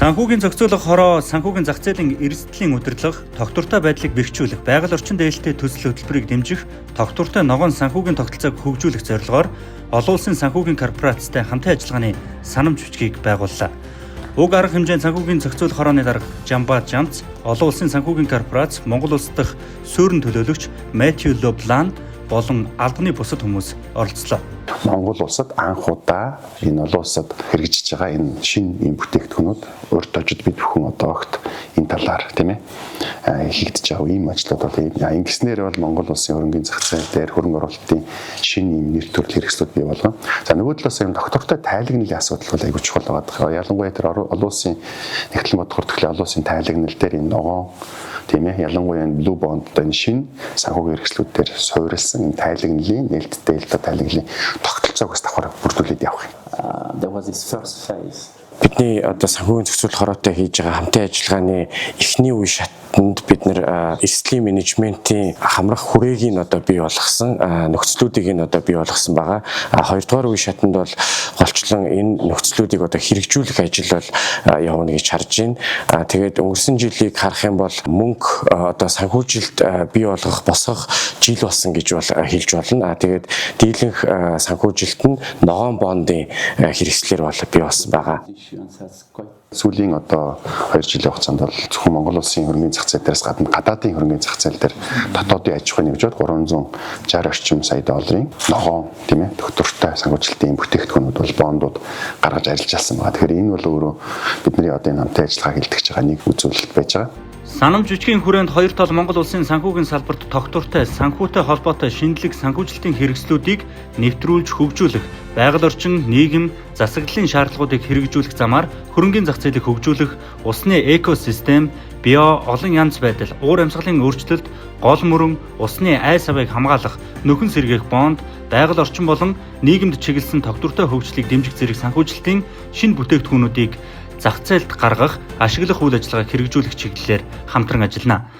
Санхүүгийн зохицуулах хороо, санхүүгийн зах зээлийн эрсдлийн удирдлага, тогтвортой байдлыг бэхжүүлэх, байгаль орчин дээлтэй төсөл хөтөлбөрийг дэмжих, тогтвортой ногоон санхүүгийн тогтолцоог хөгжүүлэх зорилгоор олон улсын санхүүгийн корпорацтай хамтын ажиллагааны санамж бичгийг байгууллаа. Уг арга хэмжээнд санхүүгийн зохицуулах хорооны дарга Жамба Жамц, олон улсын санхүүгийн корпорац, Монгол улс дахь суурин төлөөлөгч Мэтью Лоблан болон албаны бусад хүмүүс оролцлоо. Монгол улсад анх удаа энэ олон улсад хэрэгжиж байгаа энэ шинэ бүтээгдэхүүнүүд урд хожид бид бүхэн одоо огт энэ талаар тийм ээ хийгдэж байгаа ийм ажлууд бол ингэснээр бол Монгол улсын хөрөнгөний зах зээл дээр хөрөнгө оруулалтын шинэ ийм нэр төрөл хэрэгслүүд бий болгоно. За нөгөө талаас энэ доктортой тайлагнлын асуудал бол аягүй чухал байгаа. Ялангуяа тэр олон улсын нэгтлэн бодгор төслийн олон улсын тайлагнал дээр энэ ногоон тийм ээ ялангуяа энэ blue bond одоо энэ шинэ санхүүгийн хэрэгслүүд дээр суурилсан энэ тайлагнлын нээлттэй тайлагнлын тогтолцоог бас давхар бүрдүүлээд явах юм. There was this first phase. Бидний одоо санхүүгийн зохицуулах хороотой хийж байгаа хамтын ажиллагааны эхний үе шатанд бид нэр эрсдлийн менежментийн хамрах хүрээгийг одоо бий болгосон нөхцлүүдийг одоо бий болгосон байгаа. Хоёрдугаар үе шатанд бол голчлон энэ нөхцлүүдийг одоо хэрэгжүүлэх ажил бол явна гэж харж байна. Тэгээд өнгөрсөн жилийг харах юм бол мөнгө одоо санхүүжилт бий болгох босгох жил болсон гэж бол хэлж болно. Тэгээд дийлэнх санхүүжилт нь ногоон бондын хэрэгслэр бол бий болсон байгаа. Сүүлийн одоо 2 жилийн хугацаанд бол зөвхөн Монгол улсын хөрөнгөний зах зээл дээрээс гадна гадаадын хөрөнгөний зах зээл дээр дотоодын аж ахуйн нэгжүүд 360 орчим сая долларын ногоон тийм ээ доктортой санхүүжилтийн бүтээгдэхүүнүүд бол бондууд гаргаж арилжаалсан байгаа. Тэгэхээр энэ бол өөрөө бидний одоо энэ хамтын ажиллагааг хилдэгч байгаа нэг үзүүлэлт байж байгаа. Санамж бичгийн хүрээнд хоёр тал Монгол улсын санхүүгийн салбарт тогтвортой, санхүүтэй холбоотой шинэлэг санхүүжилтийн хэрэгслүүдийг нэвтрүүлж хөгжүүлэх, байгаль орчин, нийгэм, засаглалын шаардлагуудыг хэрэгжүүлэх замаар хөрөнгөний зах зээлийг хөгжүүлэх, усны экосистем, био, олон янз байдал, уур амьсгалын өөрчлөлт, гол мөрөн, усны айс авыг хамгаалах, нөхөн сэргээх бонд, байгаль орчин болон нийгэмд чиглэсэн тогтвортой хөгжлийг дэмжих зэрэг санхүүжилтийн шинэ бүтээгдэхүүнүүдийг зах зээлд гаргах, ашиглах үйл ажиллагааг хэрэгжүүлэх чиглэлээр хамтран ажиллана.